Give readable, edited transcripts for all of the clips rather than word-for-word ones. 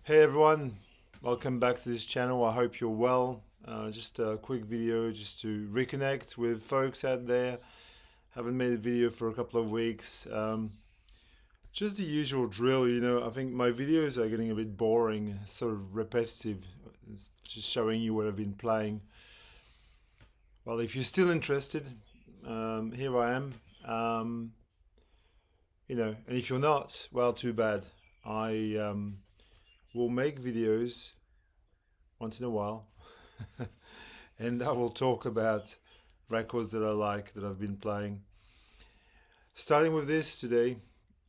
Hey everyone, welcome back to this channel. I hope you're well. Just a quick video just to reconnect with folks out there. Haven't made a video for a couple of weeks. Just the usual drill, I think my videos are getting a bit boring, sort of repetitive. It's just showing you what I've been playing. Well, if you're still interested, here I am. And if you're not, well, too bad. I will make videos once in a while, and I will talk about records that I like that I've been playing. Starting with this today,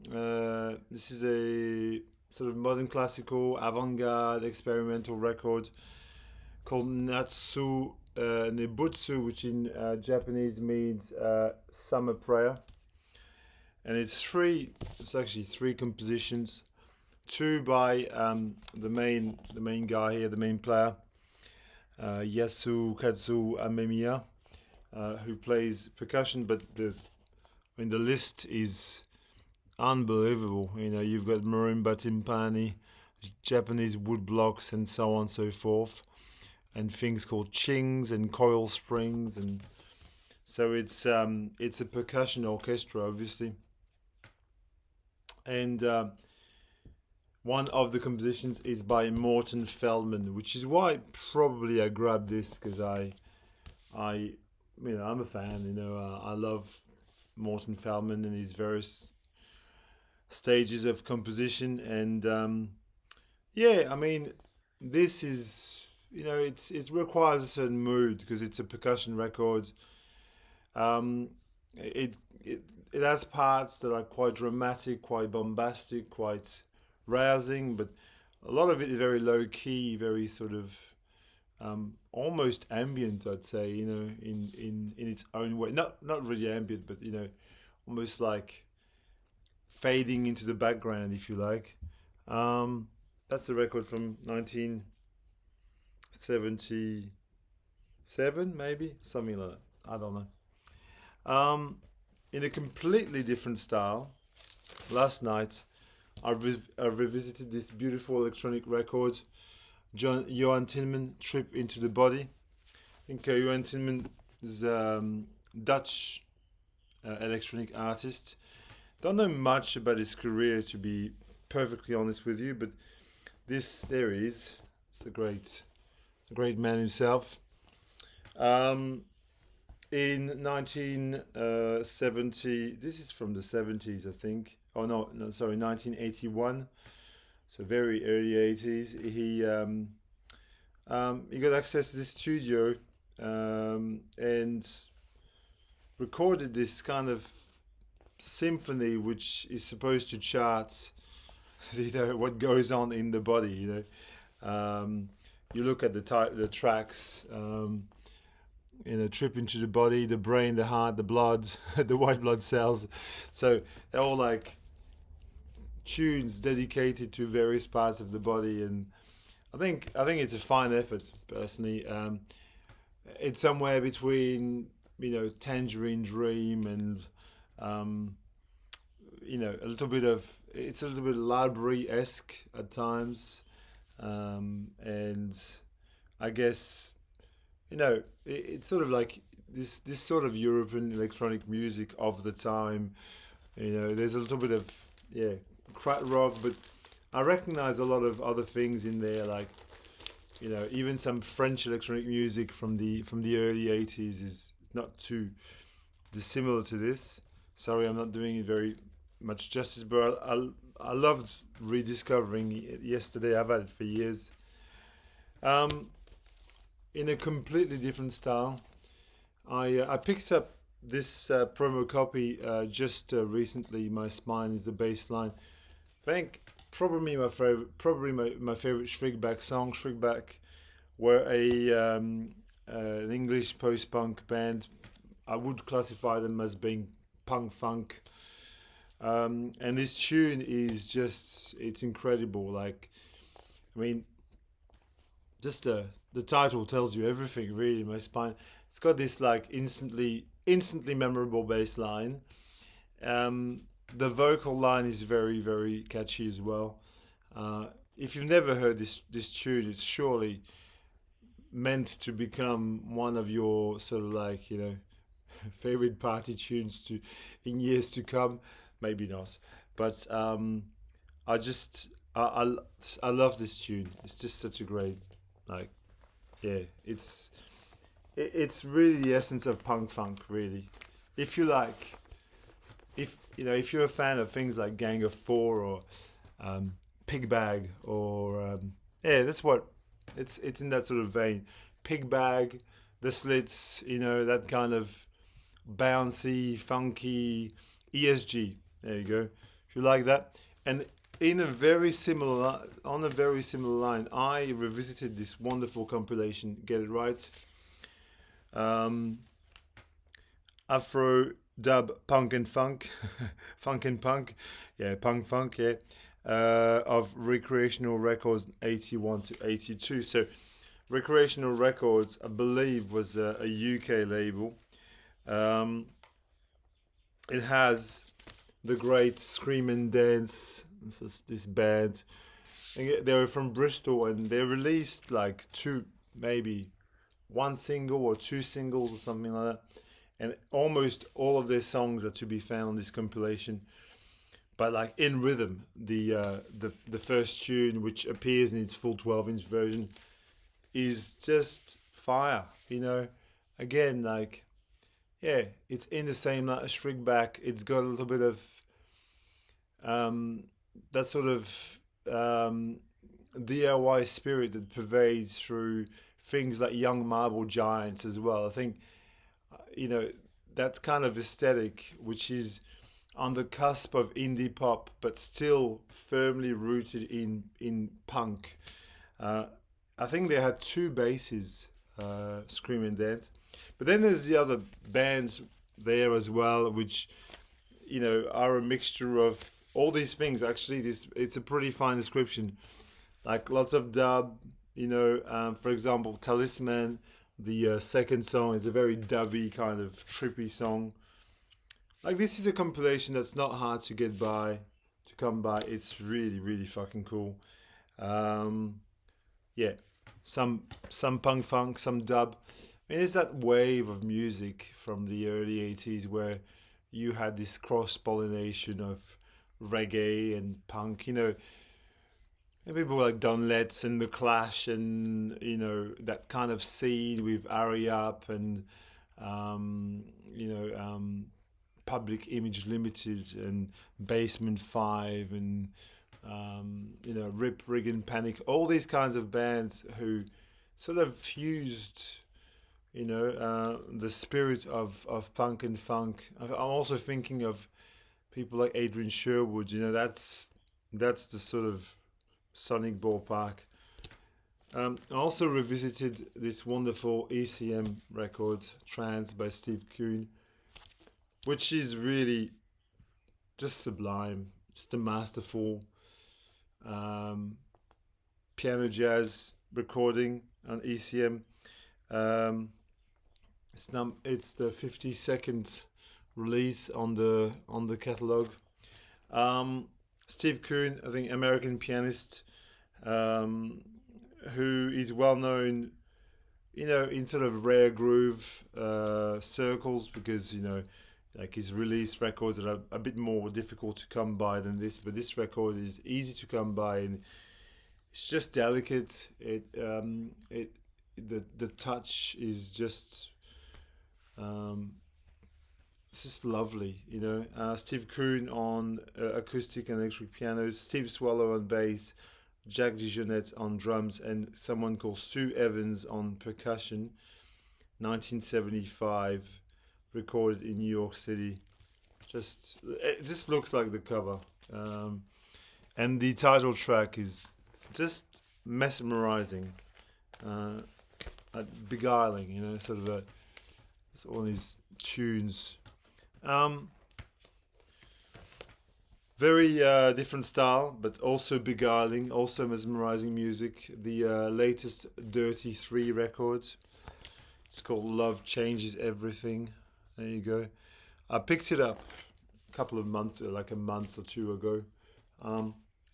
this is a sort of modern classical avant-garde experimental record called Natsu Nebutsu, which in Japanese means summer prayer, and It's actually three compositions, two by the main guy here, the main player, Yasukatsu Amemiya, who plays percussion, but the list is unbelievable. You've got marimba timpani, Japanese wood blocks, and so on and so forth, and things called chings and coil springs, and so it's a percussion orchestra, obviously, and one of the compositions is by Morton Feldman, which is why probably I grabbed this because I'm a fan. I love Morton Feldman and his various stages of composition, and yeah, I mean, this is it requires a certain mood because it's a percussion record. Um, it it has parts that are quite dramatic, quite bombastic, quite rousing, but a lot of it is very low key, very sort of almost ambient, I'd say. In its own way. Not really ambient, but almost like fading into the background, if you like. Um, that's a record from 1977, maybe something like that. I don't know. In a completely different style, last night I revisited this beautiful electronic record, Johan Tinman, Trip into the Body. I think Johan Tinman is Dutch electronic artist. Don't know much about his career, to be perfectly honest with you, but there he is. It's a great man himself. Um, in 1970, this is from the 70s, I think. Oh no, sorry, 1981. So very early 80s. He got access to the studio and recorded this kind of symphony, which is supposed to chart, what goes on in the body. You look at the tracks. Trip into the body, the brain, the heart, the blood, the white blood cells. So they're all like tunes dedicated to various parts of the body, and I think it's a fine effort personally. It's somewhere between Tangerine Dream and um, a little bit of it's a little bit library esque at times, and I guess it's sort of like this sort of European electronic music of the time. There's a little bit of yeah, rock, but I recognize a lot of other things in there, like even some French electronic music from the early '80s is not too dissimilar to this. Sorry, I'm not doing it very much justice, but I loved rediscovering it yesterday. I've had it for years. Um, in a completely different style, I picked up this promo copy just recently. My Spine is the bass line. I think probably my favorite Shrigback song. Shrigback were an English post punk band. I would classify them as being punk funk. And this tune is it's incredible. Like, I mean, just the title tells you everything, really. My Spine. It's got this like instantly memorable bass line. Um, the vocal line is very catchy as well. if you've never heard this tune, it's surely meant to become one of your sort of like, favorite party tunes to in years to come. Maybe not, but I just I love this tune. It's just such a great, like, yeah. It's really the essence of punk funk, really. If you like, if you're a fan of things like Gang of Four or Pig Bag or yeah, that's what it's in that sort of vein. Pig Bag, the Slits, that kind of bouncy, funky ESG. There you go. If you like that, and on a very similar line, I revisited this wonderful compilation. Get it right. Um, Afro dub punk and funk, funk and punk, yeah, punk funk, yeah, of Recreational Records 81 to 82. So Recreational Records, I believe, was a UK label. Um, it has the great Scream and Dance. This band. They were from Bristol, and they released like maybe one single or two singles or something like that. And almost all of their songs are to be found on this compilation. But like in rhythm, the first tune, which appears in its full 12-inch version, is just fire. Again, like, yeah, it's in the same like Shrig back. It's got a little bit of that sort of DIY spirit that pervades through things like Young Marble Giants as well. I think that kind of aesthetic, which is on the cusp of indie pop, but still firmly rooted in punk. I think they had two bases, Scream and Dance, but then there's the other bands there as well, which are a mixture of all these things. Actually, it's a pretty fine description, like lots of dub. For example, Talisman. The second song is a very dubby kind of trippy song. Like, this is a compilation that's not hard to come by. It's really, really fucking cool. Yeah, some punk funk, some dub. I mean, it's that wave of music from the early 80s where you had this cross pollination of reggae and punk. And people like Don Letts and The Clash, and that kind of scene with Ari Up and Public Image Limited and Basement 5 and Rip Riggin Panic, all these kinds of bands who sort of fused the spirit of punk and funk. I'm also thinking of people like Adrian Sherwood. That's the sort of sonic ballpark. I also revisited this wonderful ECM record, Trance by Steve Kuhn, which is really just sublime. It's the masterful piano jazz recording on ECM. It's the 52nd release on the catalog. Steve Kuhn, I think, American pianist, who is well known, in sort of rare groove circles, because like his release records are a bit more difficult to come by than this, but this record is easy to come by, and it's just delicate. The touch is just it's just lovely. Steve Kuhn on acoustic and electric pianos, Steve Swallow on bass, Jack DeJohnette on drums, and someone called Sue Evans on percussion. 1975, recorded in New York City. It just looks like the cover, and the title track is just mesmerizing, beguiling. Sort of it's all these tunes. Very different style, but also beguiling, also mesmerizing music. The latest Dirty 3 record. It's called Love Changes Everything. There you go. I picked it up a couple of months, like a month or two ago.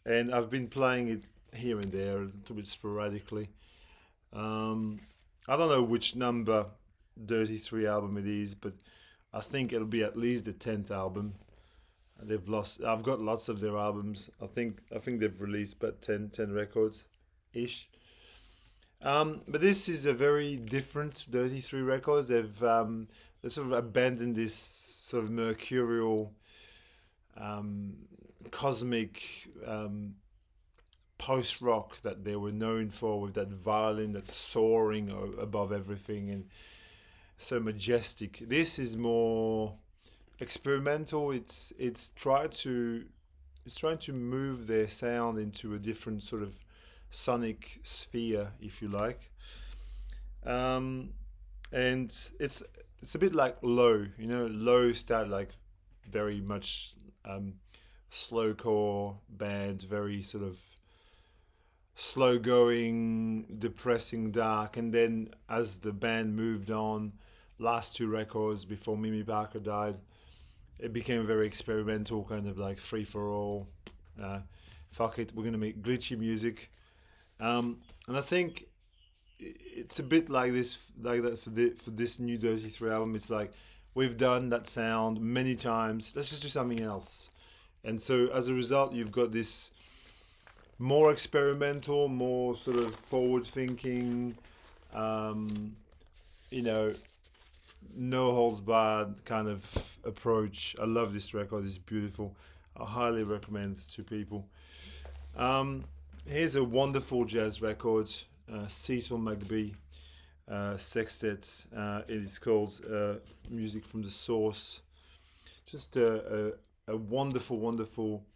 And I've been playing it here and there, a little bit sporadically. Um, I don't know which number Dirty Three album it is, but I think it'll be at least the 10th album. They've lost. I've got lots of their albums. I think they've released about 10 records, ish. But this is a very different Dirty Three record. They've sort of abandoned this sort of mercurial, um, cosmic, post rock that they were known for, with that violin that's soaring above everything and so majestic. This is more experimental. It's trying to move their sound into a different sort of sonic sphere, if you like. Um, and it's a bit like Low, Low style, like very much, um, slowcore band, very sort of slow going, depressing, dark. And then as the band moved on, last two records before Mimi Parker died, it became very experimental, kind of like free for all. Uh, Fuck it, we're gonna make glitchy music. And I think it's a bit like this, like that for this new Dirty Three album. It's like we've done that sound many times. Let's just do something else. And so as a result, you've got this more experimental, more sort of forward thinking, um, you know, no holds barred kind of approach. I love this record. It's beautiful. I highly recommend it to people. Um, Here's a wonderful jazz record, Cecil McBee Sextet. It is called Music from the Source. Just a wonderful, wonderful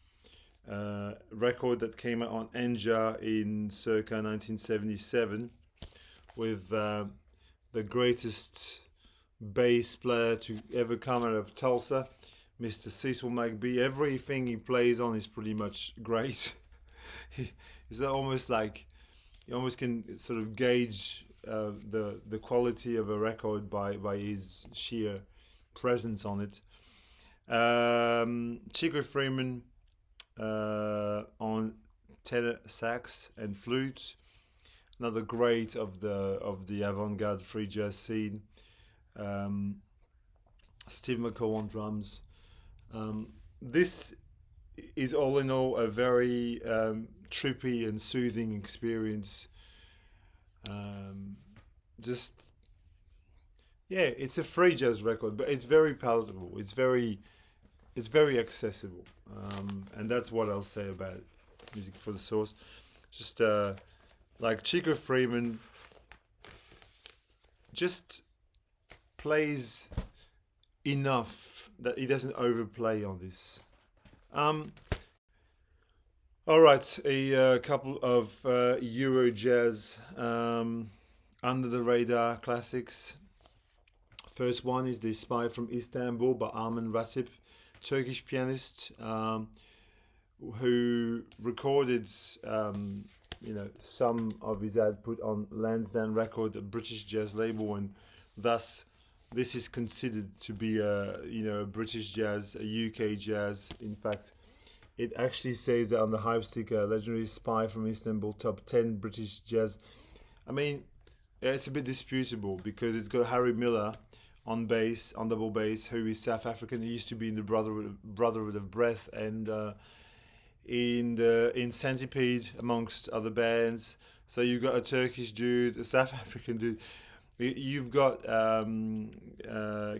record that came out on Enja in circa 1977, with the greatest bass player to ever come out of Tulsa, Mr. Cecil McBee. Everything he plays on is pretty much great. It's almost like you almost can sort of gauge the quality of a record by his sheer presence on it. Chico Freeman on tenor sax and flute, another great of the avant-garde free jazz scene. Um, Steve McCall on drums. This is all in all a very trippy and soothing experience. Um, just yeah, it's a free jazz record, but it's very palatable. It's very accessible, and that's what I'll say about Music for the Source. Just like Chico Freeman, just plays enough that he doesn't overplay on this. Um, all right, a couple of Euro jazz under the radar classics. First one is The Spy from Istanbul by Armen Ratip, Turkish pianist, who recorded some of his output on Lansdowne Record, a British jazz label, and thus this is considered to be a British jazz, a UK jazz. In fact, it actually says that on the hype sticker, Legendary Spy from Istanbul, top 10 British jazz. I mean, yeah, it's a bit disputable because it's got Harry Miller on bass, on double bass, who is South African. He used to be in the Brotherhood of Breath and in Centipede, amongst other bands. So you've got a Turkish dude, a South African dude. You've got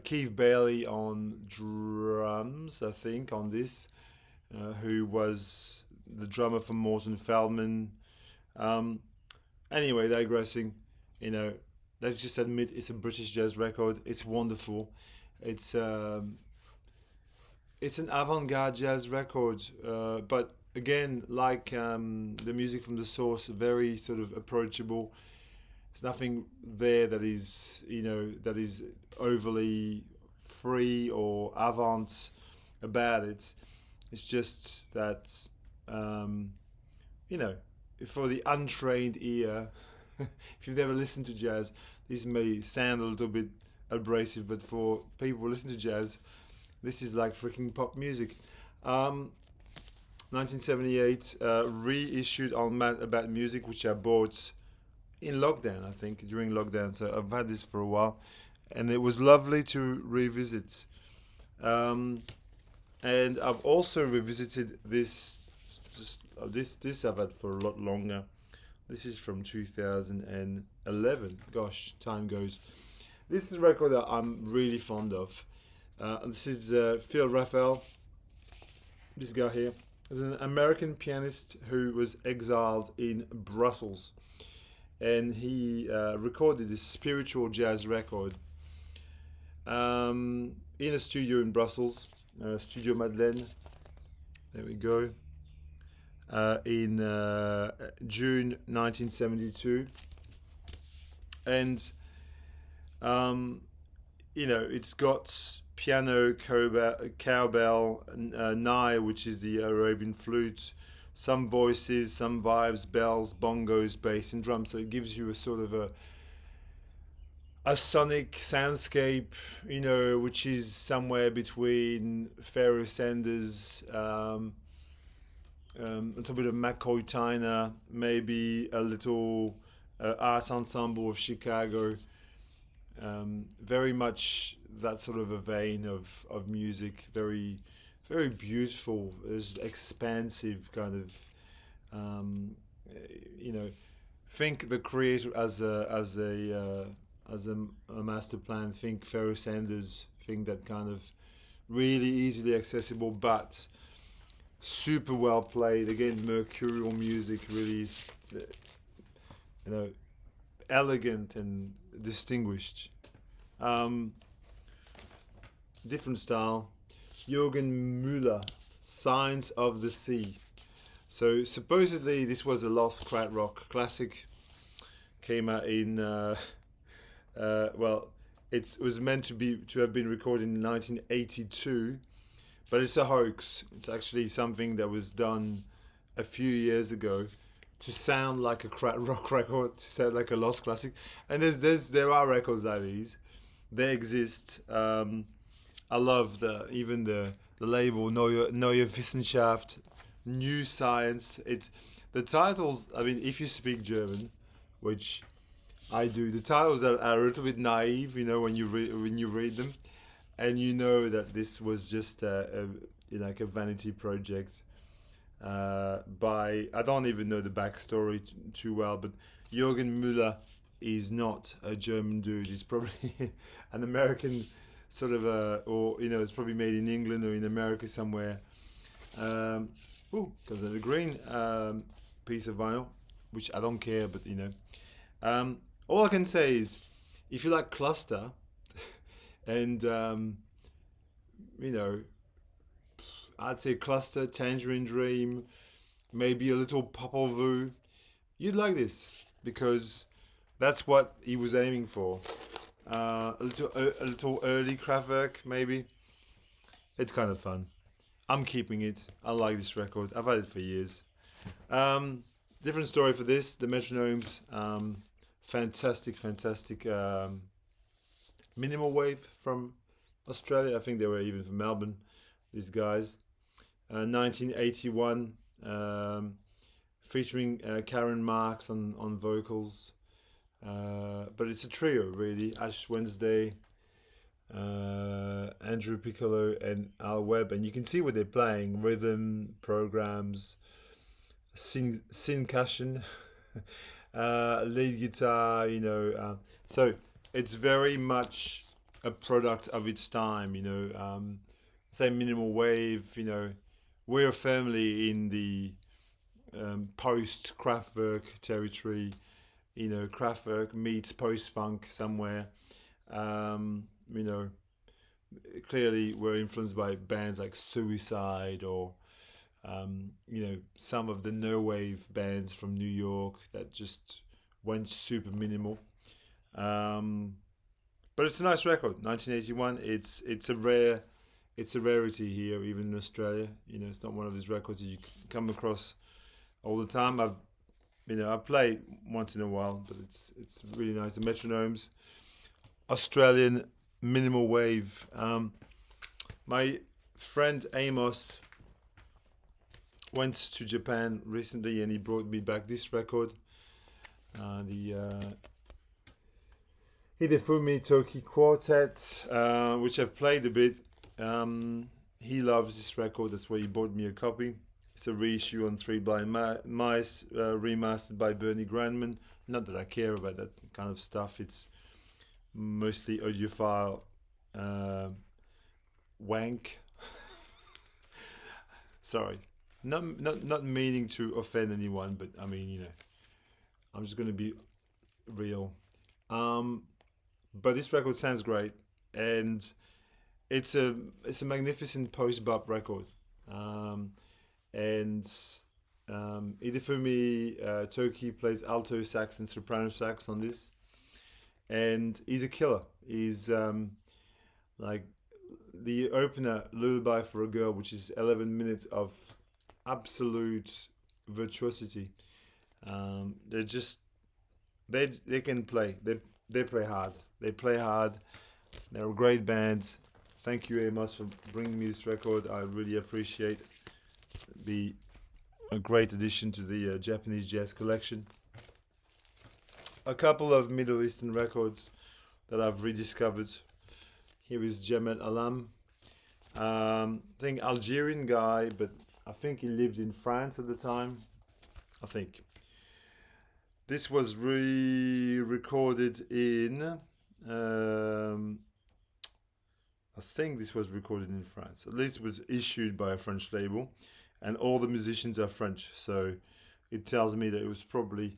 Keith Bailey on drums, I think, on this, who was the drummer for Morton Feldman. Anyway, digressing, let's just admit it's a British jazz record. It's wonderful. It's it's an avant-garde jazz record, but again, like the Music from the Source, very sort of approachable. There's nothing there that is overly free or avant about it. It's just that you know, for the untrained ear, if you've never listened to jazz, this may sound a little bit abrasive, but for people who listen to jazz, this is like freaking pop music. 1978, reissued on Mad About Music, which I bought in lockdown, I think, during lockdown. So I've had this for a while, and it was lovely to revisit. Um, and I've also revisited this. This I've had for a lot longer. This is from 2011. Gosh, time goes. This is a record that I'm really fond of. This is Phil Raphael. This guy here is an American pianist who was exiled in Brussels, and he recorded this spiritual jazz record in a studio in Brussels, Studio Madeleine. There we go. In June 1972, and it's got piano, cowbell, nai, which is the Arabian flute, some voices, some vibes, bells, bongos, bass, and drums. So it gives you a sort of a sonic soundscape, which is somewhere between Pharoah Sanders, a little bit of McCoy Tyner, maybe a little art ensemble of Chicago. Very much that sort of a vein of music. Very, very beautiful. There's expansive kind of, think the creator as a master plan. Think Pharoah Sanders. Think that kind of really easily accessible, but super well played. Again, mercurial music, really, elegant and distinguished. Different style. Jürgen Müller, Signs of the Sea. So supposedly this was a lost krautrock classic. Came out in it was meant to have been recorded in 1982, but it's a hoax. It's actually something that was done a few years ago to sound like a krautrock record, to sound like a lost classic. And there are records like these. They exist. I love the label Neue Wissenschaft, New Science. It's the titles. I mean, if you speak German, which I do, the titles are a little bit naive. When you read them, and that this was just like a vanity project by, I don't even know the backstory too well, but Jürgen Müller is not a German dude. He's probably an American sort of it's probably made in England or in America somewhere. Comes in a green piece of vinyl, which I don't care, but all I can say is, if you like cluster, and I'd say cluster, Tangerine Dream, maybe a little Popol Vuh, you'd like this, because that's what he was aiming for. A little early Kraftwerk, maybe. It's kind of fun. I'm keeping it. I like this record. I've had it for years. Different story for this. The Metronomes. Fantastic. Minimal wave from Australia. I think they were even from Melbourne. These guys. 1981. Featuring Karen Marks on vocals. But it's a trio, really. Ash Wednesday, Andrew Piccolo, and Al Webb. And you can see what they're playing. Rhythm, programs, syncussion, lead guitar, so it's very much a product of its time, say minimal wave, we're firmly in the post Kraftwerk territory, Kraftwerk meets post-punk somewhere. Clearly we're influenced by bands like Suicide or some of the no-wave bands from New York that just went super minimal. But it's a nice record, 1981. It's a rarity here, even in Australia. It's not one of these records that you come across all the time. I play it once in a while, but it's really nice. The Metronomes, Australian minimal wave. My friend Amos went to Japan recently and he brought me back this record, the Hidefumi Toki Quartet, which I've played a bit. He loves this record, that's why he bought me a copy. It's a reissue on Three Blind Mice, remastered by Bernie Grandman. Not that I care about that kind of stuff. It's mostly audiophile wank. Sorry, not meaning to offend anyone, but I mean, I'm just gonna be real. But this record sounds great, and it's a magnificent post bop record. And Hidefumi Toki plays alto sax and soprano sax on this, and he's a killer. He's like the opener, Lullaby for a Girl, which is 11 minutes of absolute virtuosity. They're just they can play. They play hard. They play hard. They're a great band. Thank you, Amos, for bringing me this record. I really appreciate it. Be a great addition to the Japanese jazz collection. A couple of Middle Eastern records that I've rediscovered. Here is Jamal Alam. I think Algerian guy, but I think he lived in France at the time. I think. This was re-recorded in... I think this was recorded in France. At least it was issued by a French label. And all the musicians are French. So it tells me that it was probably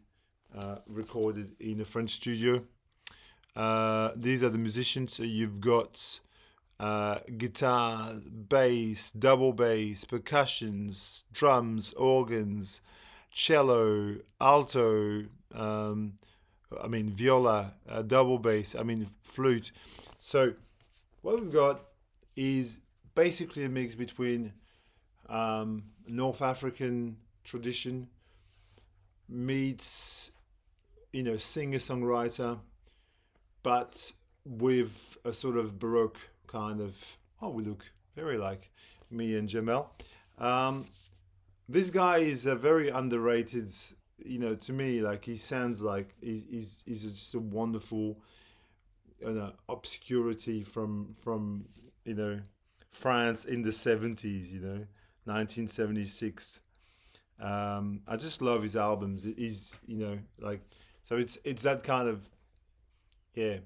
recorded in a French studio. These are the musicians. So you've got guitar, bass, double bass, percussions, drums, organs, cello, alto, viola, double bass, flute. So what we've got is basically a mix between North African tradition meets, singer-songwriter, but with a sort of Baroque kind of, we look very like me and Jamel. This guy is a very underrated, to me, like he sounds like he's just a wonderful obscurity from France in the 70s, 1976. I just love his albums. He's so it's that kind of, yeah.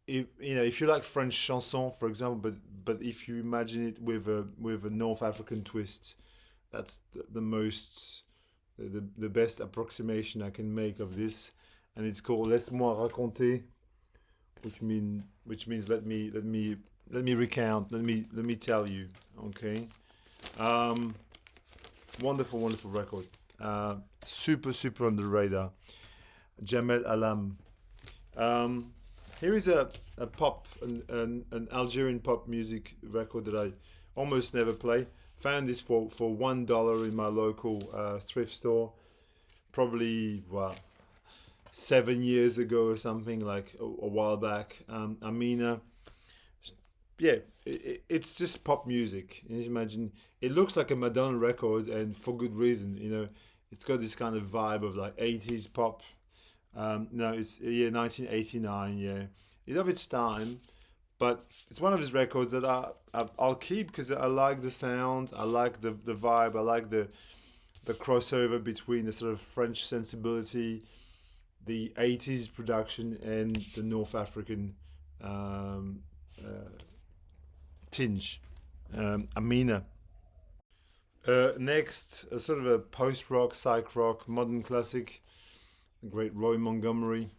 If you like French chanson, for example, but if you imagine it with a North African twist, that's the best approximation I can make of this, and it's called Laisse-moi raconter, which means let me recount, let me tell you. Okay. Wonderful record. Super under the radar. Jamal Alam. Here is a pop, an Algerian pop music record that I almost never play. Found this for $1 in my local thrift store, probably 7 years ago or something, like a while back. Amina. Yeah, it's just pop music. You imagine, it looks like a Madonna record, and for good reason. It's got this kind of vibe of like 80s pop. No, it's 1989. Yeah, it's of its time, but it's one of his records that I'll keep because I like the sound, I like the vibe, I like the crossover between the sort of French sensibility, the 80s production, and the North African tinge. Amina. Next, a sort of a post-rock, psych rock, modern classic. The great Roy Montgomery,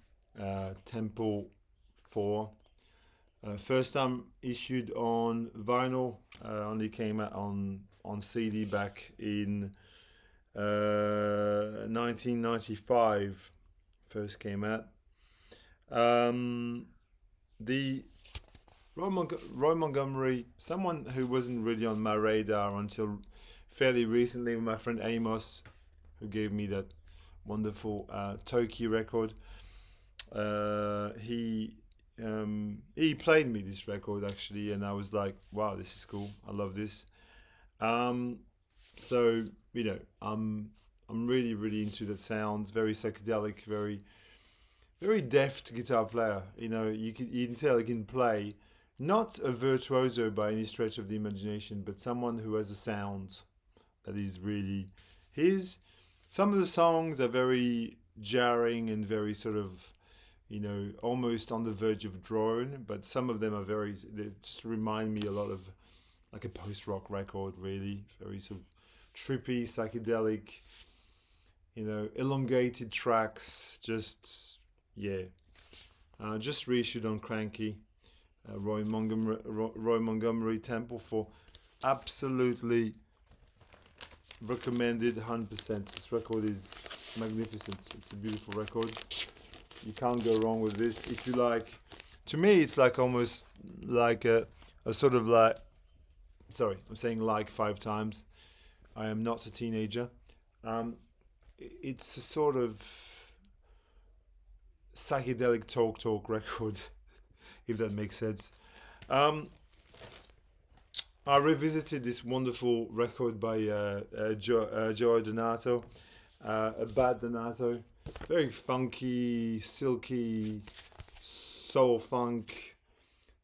Temple 4. First time issued on vinyl, only came out on CD back in 1995. First came out. The Roy Montgomery, someone who wasn't really on my radar until fairly recently, with my friend Amos, who gave me that wonderful Toki record. He played me this record actually, and I was like, wow, this is cool. I love this. So I'm really really into that sound. Very psychedelic, very deft guitar player. You can tell he can play. Not a virtuoso by any stretch of the imagination, but someone who has a sound that is really his. Some of the songs are very jarring and very sort of, almost on the verge of drone, but some of them are they just remind me a lot of like a post rock record, really. Very sort of trippy, psychedelic, elongated tracks, yeah. Just reissued on Cranky. Roy Montgomery Temple for absolutely recommended 100%. This record is magnificent. It's a beautiful record. You can't go wrong with this. If you like, to me, it's like almost like a sort of like, sorry, I'm saying like 5 times. I am not a teenager. It's a sort of psychedelic talk record, if that makes sense. Um, I revisited this wonderful record by Joe Donato, Bad Donato. Very funky, silky, soul funk,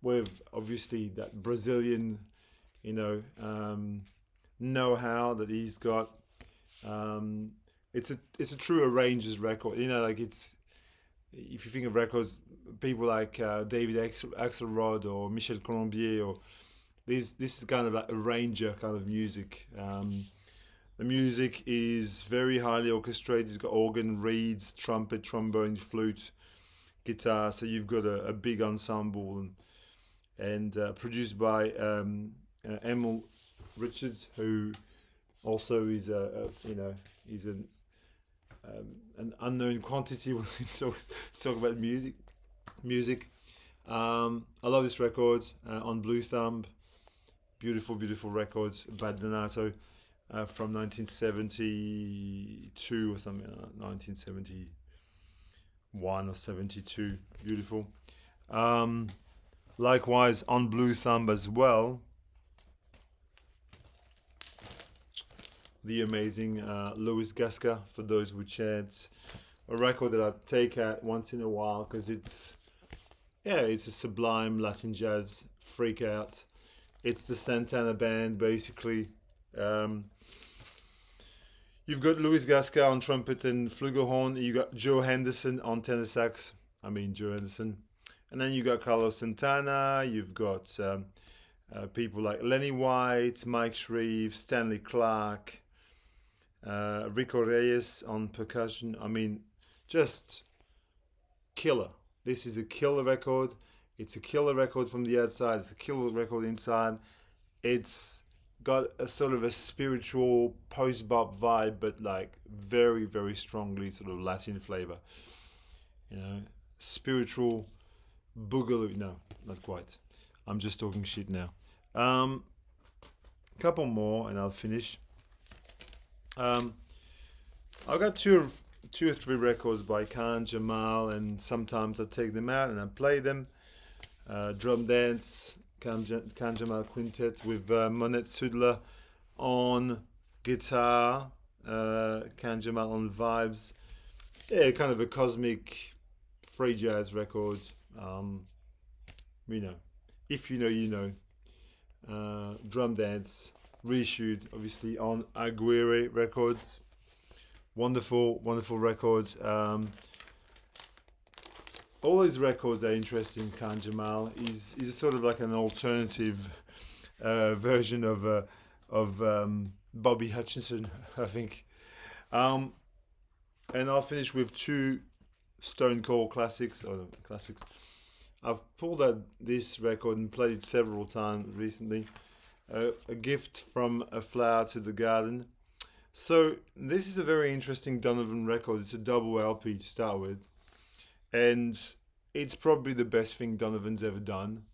with obviously that Brazilian, know-how that he's got. It's a true arranger's record. Like it's, if you think of records, people like David Axelrod or Michel Colombier, or this is kind of like arranger kind of music. The music is very highly orchestrated. It's got organ, reeds, trumpet, trombone, flute, guitar. So you've got a big ensemble, and produced by Emil Richards, who also is he's an unknown quantity when we talk about music. I love this record on Blue Thumb. Beautiful, beautiful record. Bad Donato from 1972 or something, 1971 or 72. Beautiful. Likewise on Blue Thumb as well, the amazing Louis Gasca, for those who chant. A record that I take out once in a while because it's a sublime Latin jazz freak out. It's the Santana band, basically. You've got Louis Gasca on trumpet and flugelhorn. You got Joe Henderson on tenor sax. Joe Henderson. And then you got Carlos Santana. You've got people like Lenny White, Mike Shreve, Stanley Clark, Rico Reyes on percussion. Just killer. This is a killer record. It's a killer record from the outside. It's a killer record inside. It's got a sort of a spiritual post-bop vibe, but like very, very strongly sort of Latin flavor. Spiritual boogaloo. No, not quite. I'm just talking shit now. Couple more and I'll finish. I've got two or three records by Khan Jamal, and sometimes I take them out and I play them. Drum Dance, Khan Jamal Quintet with Monet Sudler on guitar, Khan Jamal on vibes. Yeah, kind of a cosmic free jazz record. If you know, you know. Drum Dance, reissued obviously on Aguirre Records. Wonderful, wonderful record. All his records are interesting. Khan Jamal is sort of like an alternative version of Bobby Hutcherson, I think. And I'll finish with two Stone Cold classics. I've pulled out this record and played it several times recently. A Gift from a Flower to the Garden. So this is a very interesting Donovan record. It's a double LP to start with, and it's probably the best thing Donovan's ever done.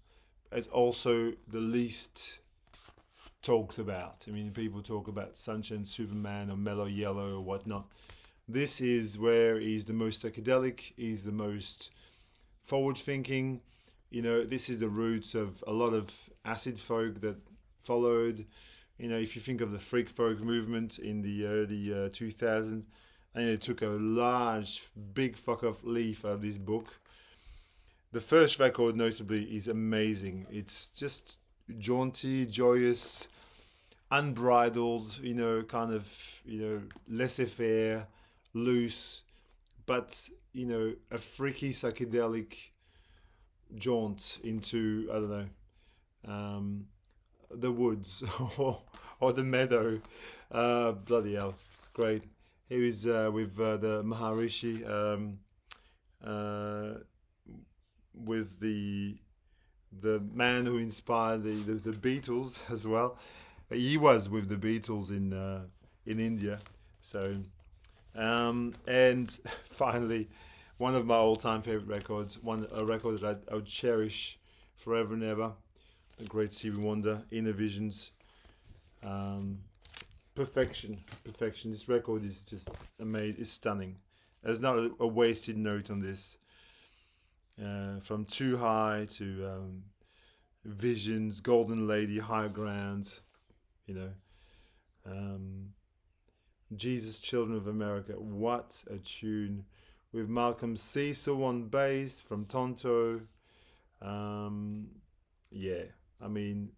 It's also the least talked about. People talk about Sunshine Superman or Mellow Yellow or whatnot. This is where he's the most psychedelic, he's the most forward-thinking. This is the roots of a lot of acid folk that followed. You know, if you think of the freak folk movement in the early 2000s, and it took a large, big fuck off leaf out of this book. The first record, notably, is amazing. It's just jaunty, joyous, unbridled, you know, kind of, you know, laissez-faire, loose, but, you know, a freaky psychedelic jaunt into, I don't know, the woods or the meadow. Bloody hell, it's great. He was with the Maharishi, with the man who inspired the Beatles as well. He was with the Beatles in India. So, and finally, one of my all-time favorite records, a record that I would cherish forever and ever. The great Stevie Wonder, Inner Visions. Perfection. This record is just amazing. It's stunning. There's not a wasted note on this. From Too High to Visions, Golden Lady, High Ground, you know, Jesus, Children of America. What a tune! With Malcolm Cecil on bass from Tonto. Yeah, I mean,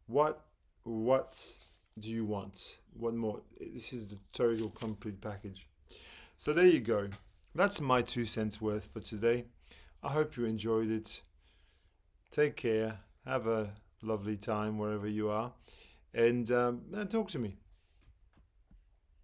what do you want? What more? This is the total complete package. So there you go. That's my 2 cents worth for today. I hope you enjoyed it. Take care. Have a lovely time wherever you are. And talk to me.